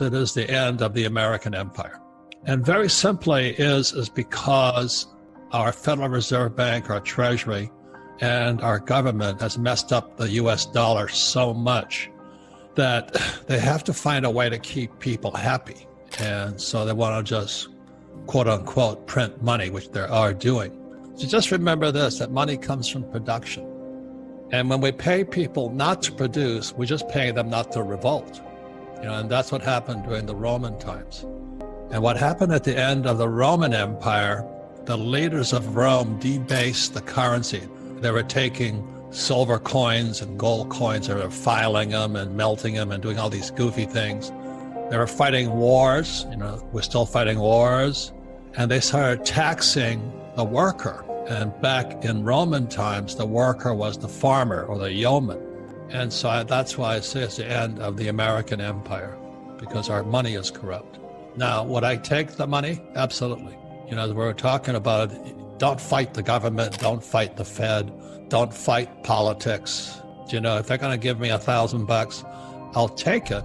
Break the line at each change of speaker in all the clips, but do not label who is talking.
it is the end of the American empire. And very simply is because our Federal Reserve Bank, our Treasury, and our government has messed up the US dollar so much that they have to find a way to keep people happy. And so they want to just, quote unquote, print money, which they are doing. So just remember this, that money comes from production. And when we pay people not to produce, we're just paying them not to revolt. And that's what happened during the Roman times. And what happened at the end of the Roman Empire, the leaders of Rome debased the currency. They were taking silver coins and gold coins, they were filing them and melting them and doing all these goofy things. They were fighting wars, we're still fighting wars, and they started taxing the worker. And back in Roman times, the worker was the farmer or the yeoman. And so that's why I say it's the end of the American empire, because our money is corrupt. Now, would I take the money? Absolutely. As we're talking about, don't fight the government, don't fight the Fed, don't fight politics. If they're going to give me $1,000, I'll take it,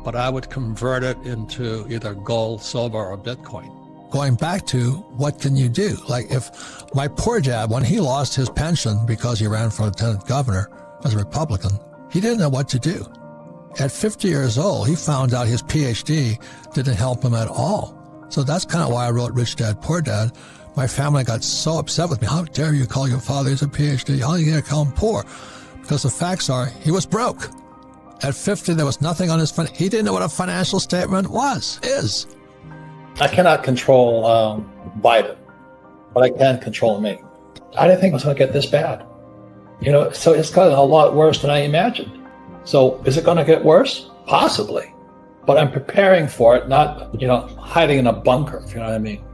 but I would convert it into either gold, silver, or Bitcoin.
Going back to what can you do? Like if my poor dad, when he lost his pension because he ran for lieutenant governor as a Republican, he didn't know what to do. At 50 years old, he found out his PhD didn't help him at all. So that's kind of why I wrote Rich Dad, Poor Dad. My family got so upset with me. How dare you call your father as a PhD? How are you going to call him poor? Because the facts are, he was broke. At 50, there was nothing on his he didn't know what a financial statement is.
I cannot control Biden, but I can control me. I didn't think it was going to get this bad. So it's gotten a lot worse than I imagined. So is it going to get worse? Possibly. But I'm preparing for it, not, hiding in a bunker, if you know what I mean.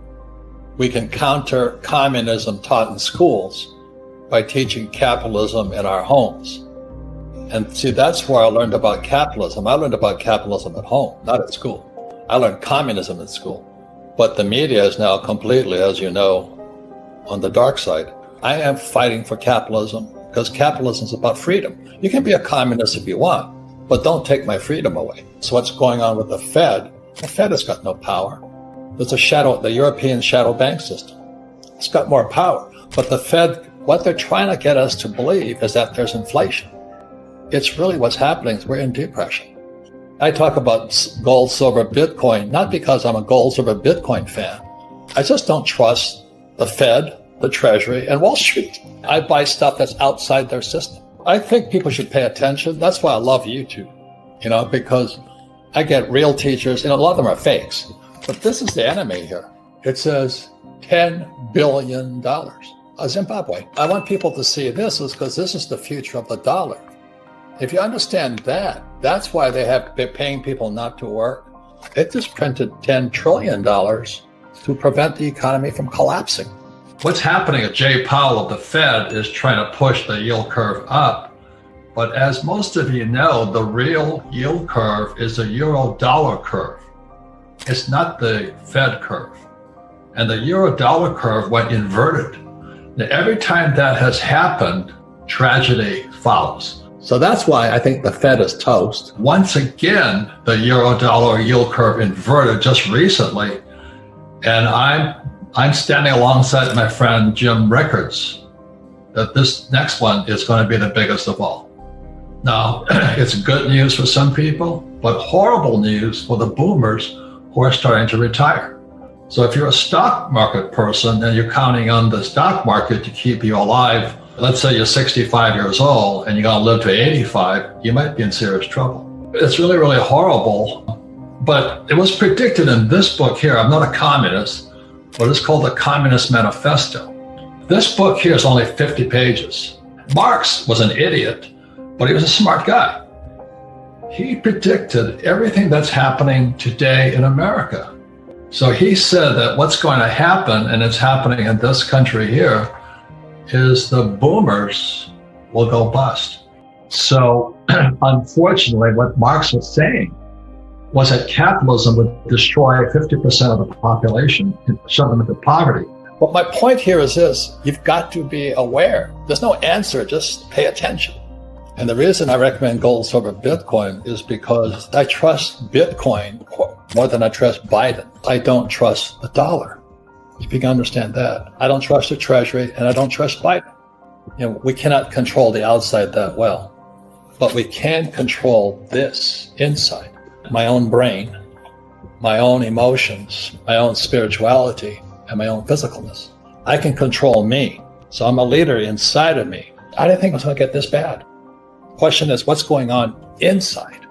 We can counter communism taught in schools by teaching capitalism in our homes. And see, that's where I learned about capitalism. I learned about capitalism at home, not at school. I learned communism at school. But the media is now completely, as you know, on the dark side. I am fighting for capitalism because capitalism is about freedom. You can be a communist if you want, but don't take my freedom away. So what's going on with the Fed has got no power. There's the European shadow bank system. It's got more power. But the Fed, what they're trying to get us to believe is that there's inflation. It's really what's happening is we're in depression. I talk about gold, silver, Bitcoin, not because I'm a gold, silver, Bitcoin fan. I just don't trust the Fed, the Treasury, and Wall Street. I buy stuff that's outside their system. I think people should pay attention. That's why I love YouTube, because I get real teachers, and a lot of them are fakes. But this is the enemy here. It says $10 billion. Zimbabwe. I want people to see this because this is the future of the dollar. If you understand that, that's why they're paying people not to work. It just printed $10 trillion to prevent the economy from collapsing.
What's happening at Jay Powell of the Fed is trying to push the yield curve up. But as most of you know, the real yield curve is the euro-dollar curve. It's not the Fed curve. And the euro-dollar curve went inverted. Now, every time that has happened, tragedy follows. So that's why I think the Fed is toast. Once again, the euro-dollar yield curve inverted just recently. And I'm standing alongside my friend Jim Rickards that this next one is going to be the biggest of all. Now, it's good news for some people, but horrible news for the boomers who are starting to retire. So if you're a stock market person and you're counting on the stock market to keep you alive, let's say you're 65 years old and you're going to live to 85, you might be in serious trouble. It's really, really horrible, but it was predicted in this book here. I'm not a communist, but it's called the Communist Manifesto. This book here is only 50 pages. Marx was an idiot, but he was a smart guy. He predicted everything that's happening today in America. So he said that what's going to happen, and it's happening in this country here, is the boomers will go bust. So unfortunately, what Marx was saying was that capitalism would destroy 50% of the population and shove them into poverty.
But my point here is this: you've got to be aware. There's no answer, just pay attention. And the reason I recommend gold, silver, Bitcoin is because I trust Bitcoin more than I trust Biden. I don't trust the dollar. If you can understand that. I don't trust the Treasury and I don't trust Biden. We cannot control the outside that well, but we can control this inside. My own brain, my own emotions, my own spirituality, and my own physicalness. I can control me. So I'm a leader inside of me. I didn't think it was going to get this bad. Question is, what's going on inside?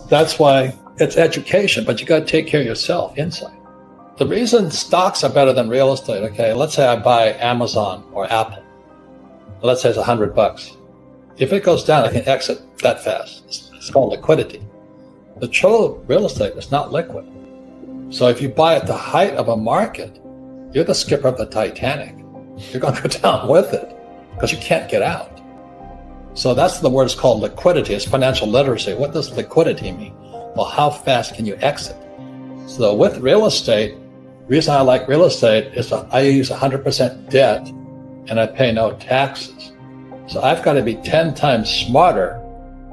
That's why it's education, but you got to take care of yourself inside. The reason stocks are better than real estate, okay, let's say I buy Amazon or Apple. Let's say it's $100. If it goes down, I can exit that fast. It's called liquidity. The true real estate is not liquid. So if you buy at the height of a market, you're the skipper of the Titanic. You're going to go down with it because you can't get out. So that's the word is called liquidity. It's financial literacy. What does liquidity mean? Well, how fast can you exit? So with real estate, the reason I like real estate is that I use 100% debt and I pay no taxes. So I've got to be 10 times smarter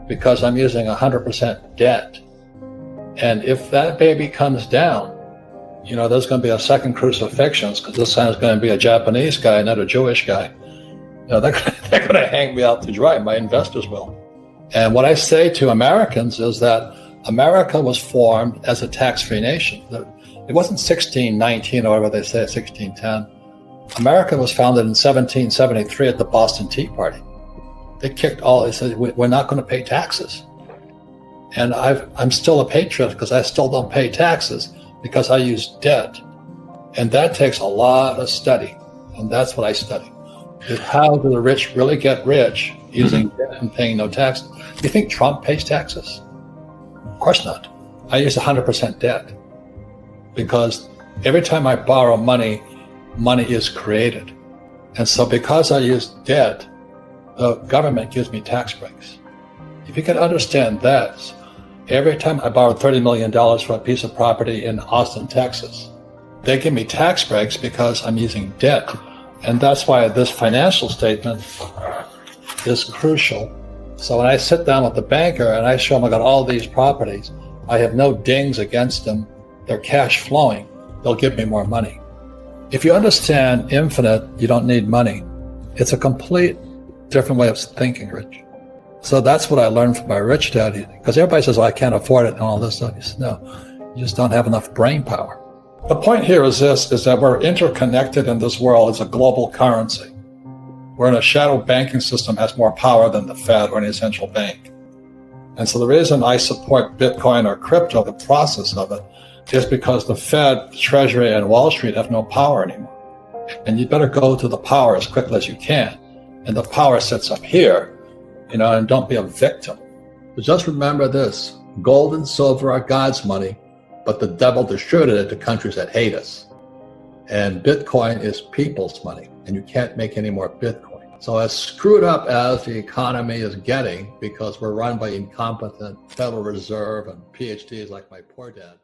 because I'm using 100% debt. And if that baby comes down, there's going to be a second crucifixion because this time it's going to be a Japanese guy, not a Jewish guy. They're going to hang me out to dry. My investors will. And what I say to Americans is that America was formed as a tax-free nation. It wasn't 1619 or whatever they say, 1610. America was founded in 1773 at the Boston Tea Party. They said, we're not going to pay taxes. And I'm still a patriot because I still don't pay taxes because I use debt. And that takes a lot of study. And that's what I study. Is how do the rich really get rich using debt and paying no taxes? Do you think Trump pays taxes? Of course not. I use 100% debt because every time I borrow money, money is created. And so because I use debt, the government gives me tax breaks. If you can understand that, every time I borrow $30 million for a piece of property in Austin, Texas, they give me tax breaks because I'm using debt. And that's why this financial statement is crucial. So when I sit down with the banker and I show him I got all these properties, I have no dings against them. They're cash flowing. They'll give me more money. If you understand infinite, you don't need money. It's a complete different way of thinking, Rich. So that's what I learned from my rich daddy. Because everybody says, I can't afford it and all this stuff. He says, no, you just don't have enough brain power. The point here is that we're interconnected in this world as a global currency. We're in a shadow banking system that has more power than the Fed or any central bank. And so the reason I support Bitcoin or crypto, the process of it, is because the Fed, the Treasury, and Wall Street have no power anymore. And you better go to the power as quickly as you can. And the power sits up here, and don't be a victim. But just remember this, gold and silver are God's money, but the devil distributed it to countries that hate us. And Bitcoin is people's money, and you can't make any more Bitcoin. So as screwed up as the economy is getting, because we're run by incompetent Federal Reserve and PhDs like my poor dad,